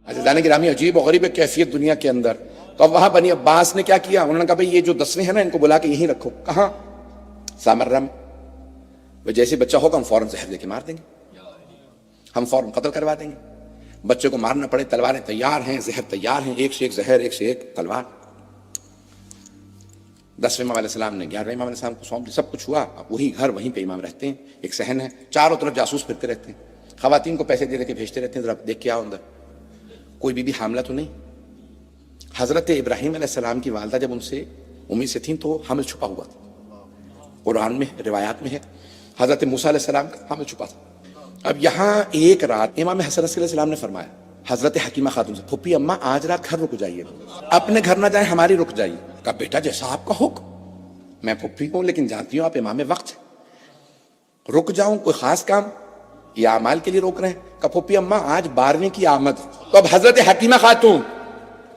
عزیزان گرامی، عجیب و غریب کیفیت دنیا کے اندر. تو اب وہاں بنی عباس نے کیا کیا؟ انہوں نے کہا بھئی یہ جو 10ویں ہیں نا ان کو بلا کے یہیں رکھو. کہاں؟ سامرہ میں. جیسے بچہ ہوگا ہم فوراً زہر دے کے مار دیں گے، ہم فوراً قتل کروا دیں گے. بچے کو مارنا پڑے، تلواریں تیار ہیں، زہر تیار ہیں، ایک سے ایک زہر، ایک سے ایک تلوار. 10ویں امام علیہ السلام نے 11ویں امام علیہ السلام کو سونپ دیا. سب کچھ ہوا. اب وہی گھر، وہیں پہ امام رہتے ہیں. ایک صحن ہے، چاروں طرف جاسوس پھرتے رہتے ہیں، خواتین کو پیسے دے کے بھیجتے رہتے ہیں ذرا دیکھ کے آؤ اندر کوئی بی بی حاملہ تو نہیں. حضرت ابراہیم علیہ السلام کی والدہ جب ان سے امید سے تھیں تو حمل چھپا ہوا تھا. قرآن میں روایات میں ہے حضرت موسیٰ علیہ السلام کا حمل چھپا تھا. اب یہاں ایک رات امام حسن علیہ السلام نے فرمایا حضرت حکیمہ خاتون سے، پھپھی اماں آج رات گھر رک جائیے، اپنے گھر نہ جائیں، ہماری رک جائیے. کہا بیٹا جیسا آپ کا حکم. میں پھپھی ہوں لیکن جانتی ہوں آپ امام وقت ہیں، رک جاؤں کوئی خاص کام یا اعمال کے لیے روک رہے ہیں؟ کہا پھپھی اماں آج 12ویں کی آمد. تو اب حضرت حکیمہ خاتون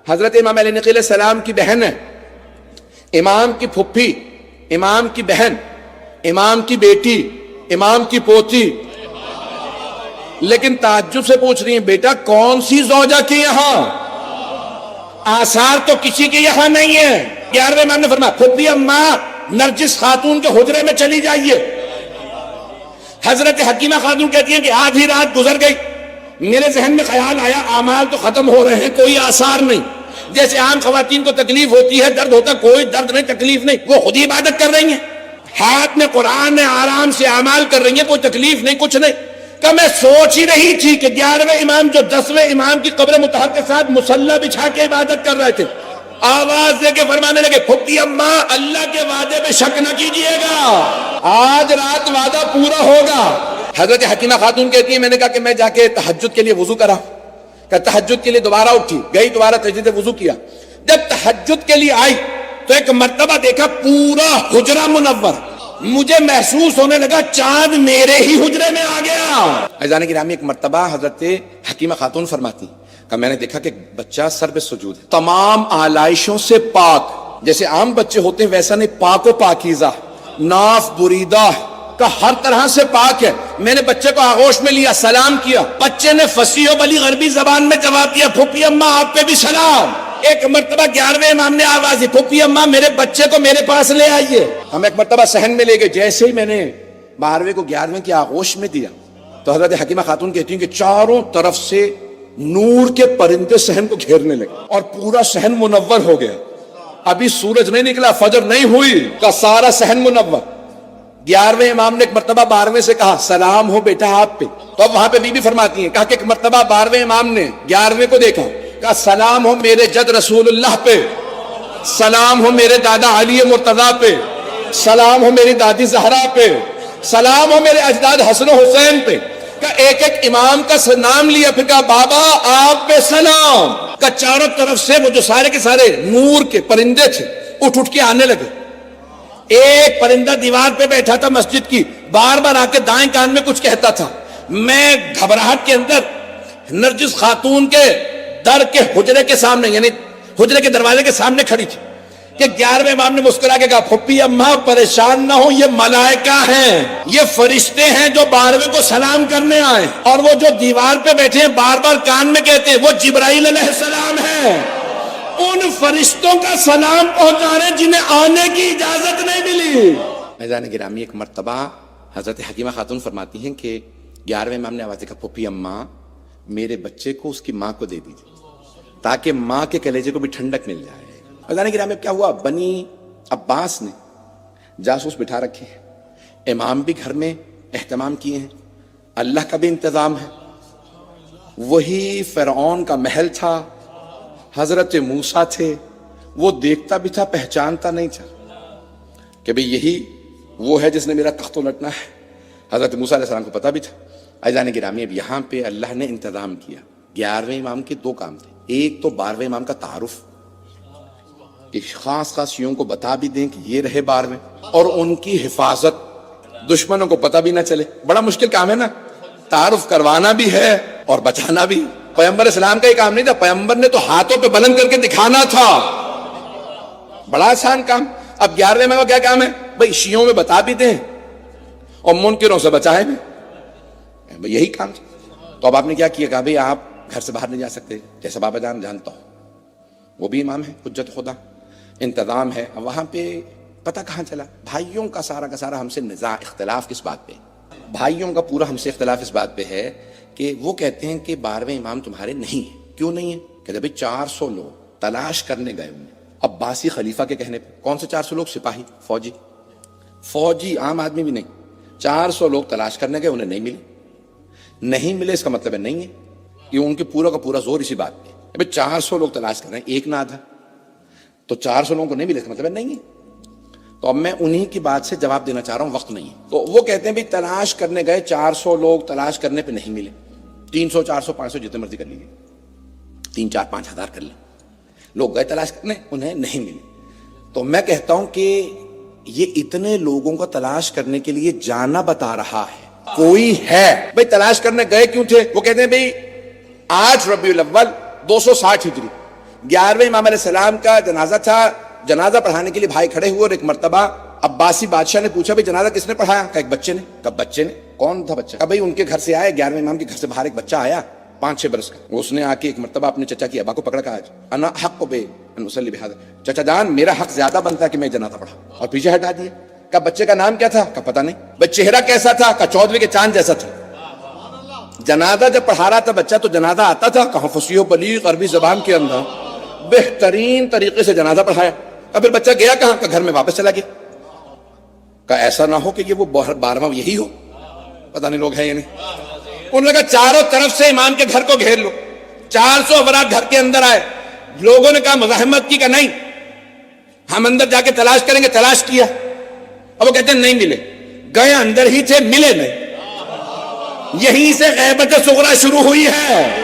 حضرت امام علیہ نقی علیہ السلام کی بہن ہے، امام کی پھپھی، امام کی بہن، امام کی بیٹی، امام کی پوتی، لیکن تعجب سے پوچھ رہی ہیں بیٹا کون سی زوجہ کی یہاں؟ آثار تو کسی کے یہاں نہیں ہے. 11ویں امام نے فرمایا پھپھی اماں نرجس خاتون کے حجرے میں چلی جائیے. حضرت حکیمہ خاتون کہتی ہیں کہ آدھی رات گزر گئی، میرے ذہن میں خیال آیا اعمال تو ختم ہو رہے ہیں، کوئی آثار نہیں. جیسے عام خواتین کو تکلیف ہوتی ہے، درد ہوتا، کوئی درد نہیں، تکلیف نہیں، وہ خود ہی عبادت کر رہی ہیں، ہاتھ میں قرآن ہے، آرام سے اعمال کر رہی ہیں، کوئی تکلیف نہیں، کچھ نہیں. کہ میں سوچ ہی رہی تھی کہ 11ویں امام جو 10ویں امام کی قبر مطہر کے ساتھ مصلی بچھا کے عبادت کر رہے تھے، آواز دے کے فرمانے لگے پھپھی اماں اللہ کے وعدے پہ شک نہ کیجئے گا، آج رات وعدہ پورا ہوگا. حضرت حکیمہ خاتون کہتی ہیں میں نے کہا کہ میں جا کے تہجد کے لیے وضو کرا. کہ تہجد کے لیے دوبارہ اٹھی، گئی دوبارہ تجدید وضو کیا. جب تہجد کے لیے آئی تو ایک مرتبہ دیکھا پورا حجرہ منور. مجھے محسوس ہونے لگا چاند میرے ہی حجرے میں آ گیا. عزیزان گرامی، ایک مرتبہ حضرت حکیمہ خاتون فرماتی کہ میں نے دیکھا کہ بچہ سر پہ سجود ہے، تمام آلائشوں سے پاک، جیسے عام بچے ہوتے ہیں ویسا نہیں، پاک و پاکیزہ، ناف بریدہ کا ہر طرح سے پاک ہے. میں نے بچے کو آغوش میں لیا، سلام کیا، بچے نے فصیح و بلیغ عربی زبان میں جواب دیا پھپھی اماں آپ پہ بھی سلام. ایک مرتبہ 11ویں امام نے آواز دی پھپھی اماں میرے بچے کو میرے پاس لے آئیے. ہم ایک مرتبہ صحن میں لے گئے. جیسے ہی میں نے 12ویں کو 11ویں کی آغوش میں دیا تو حضرت حکیمہ خاتون کہتی ہیں کہ چاروں طرف سے نور کے پرندے صحن کو گھیرنے لگے اور پورا صحن منور ہو گیا. ابھی سورج نہیں نکلا، فجر نہیں ہوئی کا سارا صحن منور. 11ویں امام نے ایک مرتبہ 12ویں سے کہا سلام ہو بیٹا آپ پہ. تو اب وہاں پہ بی بی فرماتی ہیں کہا کہ ایک مرتبہ 12ویں امام نے 11ویں کو دیکھا، کہا سلام ہو میرے جد رسول اللہ پہ، سلام ہو میرے دادا علی مرتضیٰ پہ، سلام ہو میری دادی زہرا پہ، سلام ہو میرے اجداد حسن و حسین پہ. کہ ایک ایک امام کا نام لیا، پھر کہا بابا آپ پہ سلام. کہ چاروں طرف سے وہ جو سارے کے سارے نور کے پرندے تھے اٹھ اٹھ کے آنے لگے. ایک پرندہ دیوار پہ بیٹھا تھا مسجد کی، بار بار آ کے دائیں کان میں کچھ کہتا تھا. میں گھبراہٹ کے اندر نرجس خاتون کے در کے حجرے کے سامنے، یعنی حجرے کے دروازے کے سامنے کھڑی تھی کہ 11ویں امام نے مسکرا کے کہا پھپھی اماں پریشان نہ ہو، یہ ملائکہ ہیں، یہ فرشتے ہیں جو 12ویں کو سلام کرنے آئے، اور وہ جو دیوار پہ بیٹھے ہیں بار بار کان میں کہتے ہیں وہ جبرائیل علیہ السلام ہیں. ان فرشتوں کا سلام پہنچانے جنہیں آنے کی اجازت نہیں ملی. عزیزان گرامی، ایک مرتبہ حضرت حکیمہ خاتون فرماتی ہیں کہ 11ویں امام نے آواز دے کہا پھپھی اماں میرے بچے کو اس کی ماں کو دے دیجیے تاکہ ماں کے کلیجے کو بھی ٹھنڈک مل جائے. عزیزان گرامی، اب کیا ہوا، بنی عباس نے جاسوس بٹھا رکھے ہیں، امام بھی گھر میں اہتمام کیے ہیں، اللہ کا بھی انتظام ہے. وہی فرعون کا محل تھا، حضرت موسیٰ تھے، وہ دیکھتا بھی تھا پہچانتا نہیں تھا کہ بھئی یہی وہ ہے جس نے میرا تخت الٹنا ہے. حضرت موسیٰ علیہ السلام کو پتہ بھی تھا. عزیزان گرامی، اب یہاں پہ اللہ نے انتظام کیا. 11ویں امام کے 2 کام تھے. ایک تو 12ویں امام کا تعارف، کہ خاص خاص یوں کو بتا بھی دیں کہ یہ رہے 12ویں، اور ان کی حفاظت، دشمنوں کو پتہ بھی نہ چلے. بڑا مشکل کام ہے نا، تعارف کروانا بھی ہے اور بچانا بھی. پیغمبر اسلام کا یہ کام نہیں تھا، پیغمبر نے تو ہاتھوں پہ بلند کر کے دکھانا تھا، بڑا آسان کام. اب 11ویں میں کیا کام ہے، بھئی شیعوں میں بتا بھی دیں اور منکروں سے بچائیں بھی، یہی کام تھا. تو اب آپ نے کیا کیا، کہا بھئی آپ گھر سے باہر نہیں جا سکتے، جیسے بابا جان جانتا ہو، وہ بھی امام ہے، حجت خدا، انتظام ہے. وہاں پہ پتہ کہاں چلا؟ بھائیوں کا سارا ہم سے نزاع، اختلاف کس بات پہ؟ بھائیوں کا پورا ہم سے اختلاف اس بات پہ ہے کہ وہ کہتے ہیں کہ 12ویں امام تمہارے نہیں ہیں. کیوں نہیں ہیں؟ کہتے بھئی 400 لوگ تلاش کرنے گئے انہیں عباسی خلیفہ کے کہنے پہ. کون سے 400 لوگ؟ سپاہی، فوجی، عام آدمی بھی نہیں. 400 لوگ تلاش کرنے گئے، انہیں نہیں ملے. اس کا مطلب ہے نہیں ہے، یہ ان کے پورا کا پورا زور اسی بات پہ. بھئی 400 لوگ تلاش کر رہے ہیں، ایک نہ آدھا، تو 400 لوگوں کو نہیں ملے، اس کا مطلب ہے نہیں ہے. تو اب میں انہی کی بات سے جواب دینا چاہ رہا ہوں، وقت نہیں ہے. تو وہ کہتے ہیں بھی تلاش کرنے گئے 400 لوگ، تلاش کرنے پہ نہیں ملے. 300 400 500 جتنے مرضی کر لیجیے، 3 4 5 ہزار کر لیں، لوگ گئے تلاش کرنے، انہیں نہیں ملے. تو میں کہتا ہوں کہ یہ اتنے لوگوں کا تلاش کرنے کے لیے جانا بتا رہا ہے کوئی ہے. بھئی تلاش کرنے گئے کیوں تھے؟ وہ کہتے ہیں بھئی 8 ربیع الاول 260 ہجری 11ویں امام علیہ السلام کا جنازہ تھا. جنازہ پڑھانے کے لیے بھائی کھڑے ہوئے، اور ایک مرتبہ عباسی بادشاہ نے پوچھا بھئی جنازہ کس نے پڑھایا؟ کہا ایک بچے نے. کہا بچے نے؟ کون تھا بچہ؟ کہا بھئی ان کے گھر سے آیا، 11ویں امام کے گھر سے باہر ایک بچہ آیا 5-6 برس کا. اس نے آ کے ایک مرتبہ اپنے چچا کی ابا کو پکڑا، کہا انا حق بے ان اصلی بہذا، چچا جان میرا حق زیادہ بنتا ہے کہ میں جنازہ پڑھا، اور پیچھے ہٹا دیا. کہا بچے کا نام کیا تھا؟ کہا پتہ نہیں. بھئی چہرہ کیسا تھا؟ کہا 14ویں کے چاند جیسا تھا. جنازہ جب پڑھا رہا تھا بچہ تو جنازہ آتا تھا، کہاں فصیح و بلیغ عربی زبان کے اندر بہترین طریقے سے جنازہ پڑھایا. اب پھر بچہ گیا کہاں؟ کہ گھر میں واپس چلا گیا. کہا ایسا نہ ہو کہ یہ وہ 12واں یہی ہو، پتہ نہیں لوگ ہیں یا نہیں. انہوں نے کہا چاروں طرف سے امام کے گھر کو گھیر لو. 400 افراد گھر کے اندر آئے. لوگوں نے کہا مزاحمت کی، کہ نہیں ہم اندر جا کے تلاش کریں گے. تلاش کیا، اب وہ کہتے ہیں نہیں ملے. گئے اندر ہی تھے، ملے نہیں. یہیں سے غیبت صغرا شروع ہوئی ہے.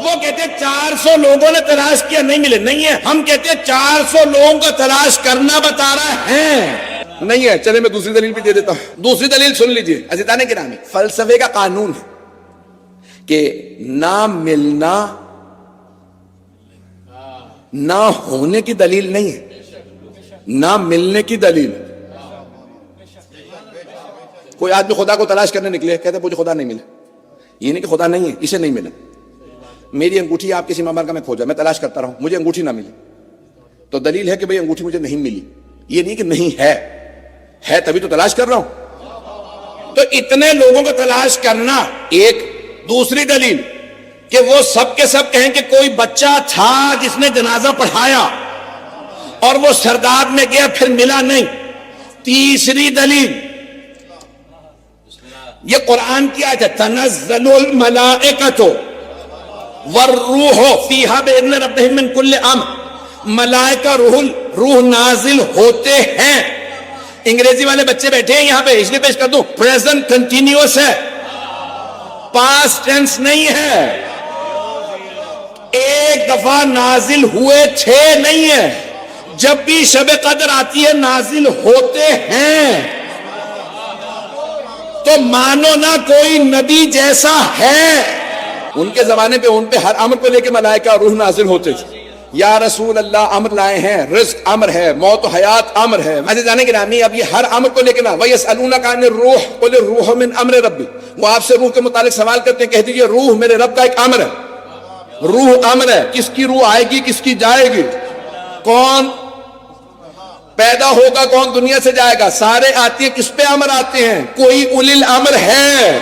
وہ کہتے ہیں 400 لوگوں نے تلاش کیا، نہیں ملے. نہیں ہے، ہم کہتے ہیں 400 لوگوں کا تلاش کرنا بتا رہا ہے، نہیں ہے. چلے میں دوسری دلیل بھی دے دیتا ہوں. دوسری دلیل سن لیجئے عزیزان گرامی. فلسفے کا قانون ہے کہ نہ ملنا نہ ہونے کی دلیل نہیں ہے، نہ ملنے کی دلیل. کوئی آدمی خدا کو تلاش کرنے نکلے، کہتے ہیں مجھے خدا نہیں ملا. یہ نہیں کہ خدا نہیں ہے، اسے نہیں ملا. میری انگوٹھی آپ کسی ممبر کا میں کھوجا، میں تلاش کرتا رہا ہوں، مجھے انگوٹھی نہ ملی، تو دلیل ہے کہ بھئی انگوٹھی مجھے نہیں ملی. یہ نہیں کہ نہیں ہے تبھی تو تلاش کر رہا ہوں. تو اتنے لوگوں کو تلاش کرنا ایک. دوسری دلیل کہ وہ سب کے سب کہیں کہ کوئی بچہ تھا جس نے جنازہ پڑھایا اور وہ سرداب میں گیا پھر ملا نہیں. تیسری دلیل یہ قرآن کی آیت ہے، تنزل الملائکۃ والروح فیہا بإذن ربہم من کل امر. ملائکہ روح نازل ہوتے ہیں. انگریزی والے بچے بیٹھے ہیں یہاں پہ، اس لیے پیش کر دوں، پریزنٹ کنٹینیوس ہے، پاسٹ ٹینس نہیں ہے. ایک دفعہ نازل ہوئے تھے نہیں ہے، جب بھی شب قدر آتی ہے نازل ہوتے ہیں. تو مانو نہ کوئی نبی جیسا ہے. ان کے زمانے پہ ان پہ ہر امر کو لے کے ملائکہ روح نازل ہوتے تھے. یا رسول اللہ امر لائے ہیں، رزق امر ہے، موت و حیات امر ہے. عزیزان گرامی اب یہ ہر امر کو لے کے نہ، وَيَسْأَلُونَكَ عَنِ الرُّوحِ قُلِ الرُّوحُ مِنْ أَمْرِ رَبِّي. وہ آپ سے روح کے متعلق سوال کرتے ہیں، کہہ دیجئے روح میرے رب کا ایک امر ہے. روح امر ہے. کس کی روح آئے گی، کس کی جائے گی، کون پیدا ہوگا، کون دنیا سے جائے گا، سارے آتی ہیں. کس پہ امر آتے ہیں؟ کوئی اولی الامر ہے،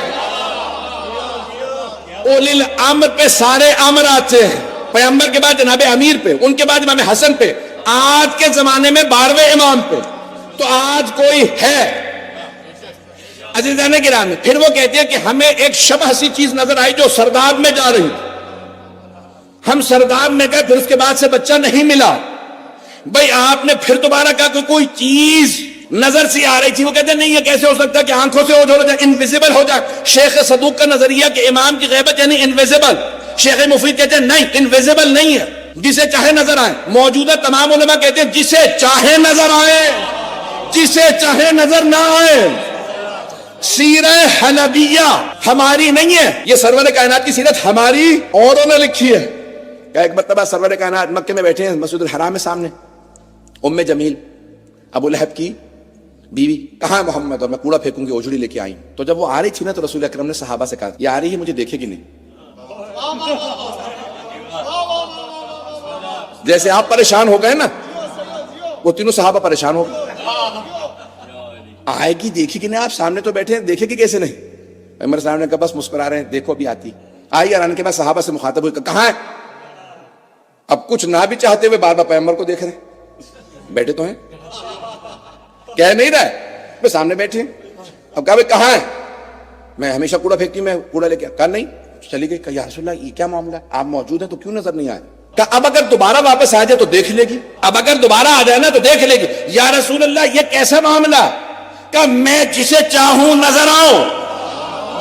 اولی الامر پہ سارے امر آتے ہیں. پیغمبر کے بعد جناب امیر پہ، ان کے بعد امام حسن پہ، آج کے زمانے میں 12ویں امام پہ. تو آج کوئی ہے. عزیزان گرامی پھر وہ کہتے ہیں کہ ہمیں ایک شبہ سی چیز نظر آئی جو سرداب میں جا رہی. ہم سرداب میں گئے، پھر اس کے بعد سے بچہ نہیں ملا. بھئی آپ نے پھر دوبارہ کہا کہ کوئی چیز نظر سی آ رہی تھی. وہ کہتے ہیں نہیں، یہ کیسے ہو سکتا کہ آنکھوں سے اوجھل ہو جائے، انویزیبل ہو جائے. شیخ صدوق کا نظریہ کہ امام کی غیبت یعنی انویزیبل. شیخ مفید کہتے ہیں نہیں، انویزیبل نہیں ہے، جسے چاہے نظر آئے. موجودہ تمام علماء کہتے ہیں جسے چاہے نظر آئے، جسے چاہے نظر نہ آئے. سیرہ حلبیہ ہماری نہیں ہے، یہ سرور کائنات کی سیرت ہماری اوروں نے لکھی ہے. کہ ایک مرتبہ سرور کائنات مکے میں بیٹھے ہیں مسجد الحرام میں، سامنے ام جمیل ابو لہب کی بیوی، کہاں محمد، اور میں کوڑا پھینکوں گی، اوجھڑی لے کے آئی. تو جب وہ آ رہی تھی نا تو رسول اکرم نے صحابہ سے کہا یہ آ رہی ہے، مجھے دیکھے گی نہیں. جیسے آپ پریشان ہو گئے نا، وہ تینوں صحابہ پریشان ہو گئے. آئے گی دیکھی کہ نہیں، آپ سامنے تو بیٹھے ہیں، دیکھے کہ کیسے نہیں. پیغمبر صاحب نے کہا بس مسکرا رہے ہیں، دیکھو بھی آتی. آئی آنے کے بعد صحابہ سے مخاطب ہوئی، کہاں ہے؟ اب کچھ نہ بھی چاہتے ہوئے بار بار پیغمبر کو دیکھ رہے ہیں، بیٹھے تو ہیں، کہہ نہیں رہے میں سامنے بیٹھے ہیں. اب کہا بھائی کہاں ہے؟ میں ہمیشہ کوڑا پھینکتی ہوں، میں کوڑا لے کے. کہا نہیں. چلی گئی. کہا یا رسول اللہ یہ کیا معاملہ ہے، آپ موجود ہیں تو کیوں نظر نہیں آئے؟ کہا اب اگر دوبارہ واپس آ جائے تو دیکھ لے گی، اب اگر دوبارہ آ جائے نا تو دیکھ لے گی. یا رسول اللہ یہ کیسا معاملہ؟ کہ میں جسے چاہوں نظر آؤں،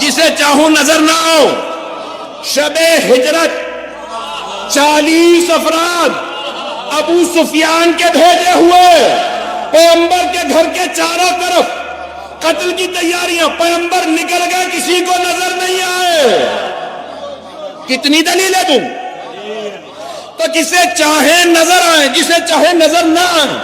جسے چاہوں نظر نہ آؤں. شب ہجرت 40 افراد ابو سفیان کے بھیجے ہوئے پیغمبر کے گھر کے چاروں طرف قتل کی تیاریاں. پیغمبر نکل گئے، کسی کو نظر نہیں آئے. کتنی دلیل ہے تم؟ تو جسے چاہے نظر آئے، جسے چاہے نظر نہ آئے.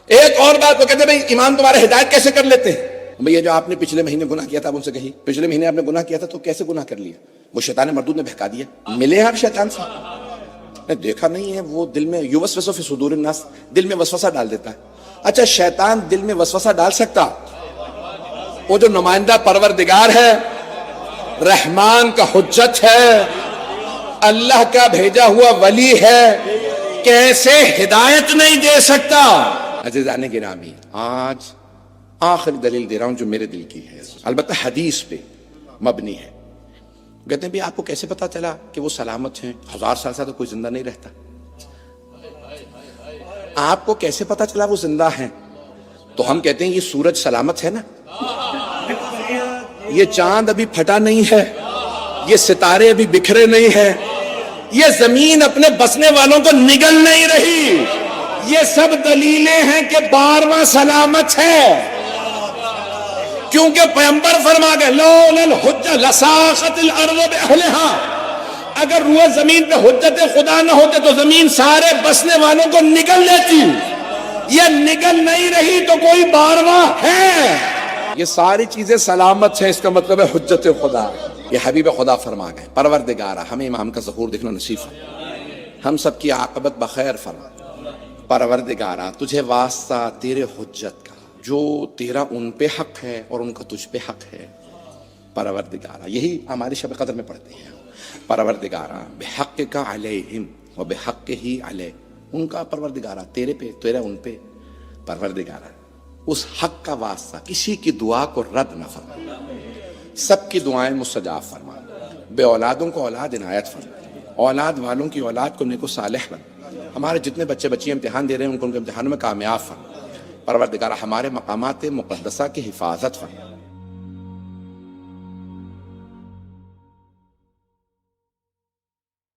ایک اور بات وہ کہتے ہیں بھئی امام تمہارے ہدایت کیسے کر لیتے ہیں؟ بھئی یہ جو آپ نے پچھلے مہینے گناہ کیا تھا، آپ ان سے کہی پچھلے مہینے آپ نے گناہ کیا تھا تو کیسے گناہ کر لیا؟ وہ شیطان مردود نے بہکا دیا. ملے ہیں آپ شیطان سے؟ نے دیکھا نہیں ہے، وہ دل میں یوسوس فی صدور الناس، دل میں وسوسہ ڈال دیتا ہے. اچھا شیطان دل میں وسوسہ ڈال سکتا؟ وہ جو نمائندہ پروردگار ہے، رحمان کا حجت ہے، اللہ کا بھیجا ہوا ولی ہے، کیسے ہدایت نہیں دے سکتا؟ عزیزان گرامی، آج آخری دلیل دے رہا ہوں جو میرے دل کی ہے، البتہ حدیث پہ مبنی ہے. کہتے ہیں بھی آپ کو کیسے پتا چلا کہ وہ سلامت ہیں؟ 1000 سال سے تو کوئی زندہ نہیں رہتا. آپ کو کیسے پتا چلا وہ زندہ ہیں؟ تو ہم کہتے ہیں یہ سورج سلامت ہے نا، یہ چاند ابھی پھٹا نہیں ہے، یہ ستارے ابھی بکھرے نہیں ہیں، یہ زمین اپنے بسنے والوں کو نگل نہیں رہی. یہ سب دلیلیں ہیں کہ 12واں سلامت ہے. کیونکہ پیغمبر فرما گئے لولا الحجہ لساقت الارض باہلہا، اگر روح زمین پہ حجت خدا نہ ہوتے تو زمین سارے بسنے والوں کو نگل لیتی. یہ نگل نہیں رہی تو کوئی 12واں ہے. یہ ساری چیزیں سلامت ہیں، اس کا مطلب ہے حجت خدا. یہ حبیب خدا فرما گئے پروردگارہ ہمیں امام کا ظہور دیکھنا نصیب فرما، ہم سب کی عاقبت بخیر فرما. پروردگارہ تجھے واسطہ تیرے حجت کا، جو تیرا ان پہ حق ہے اور ان کا تجھ پہ حق ہے. پروردگارہ یہی ہماری شب قدر میں پڑھتے ہیں. پروردگارہ بحق کا علیہم و بحق ہی علیہ، ان کا پروردگارہ تیرے پہ، تیرا ان پہ. پروردگارہ اس حق کا واسطہ کسی کی دعا کو رد نہ فرما، سب کی دعائیں مستجاب فرما. بے اولادوں کو اولاد عنایت فرما، اولاد والوں کی اولاد کو نیک و صالح بنا. ہمارے جتنے بچے بچیاں امتحان دے رہے ہیں ان کو ان کے امتحانوں میں کامیاب فرما. پروردگارہ ہمارے مقامات مقدسہ کی حفاظت فرما.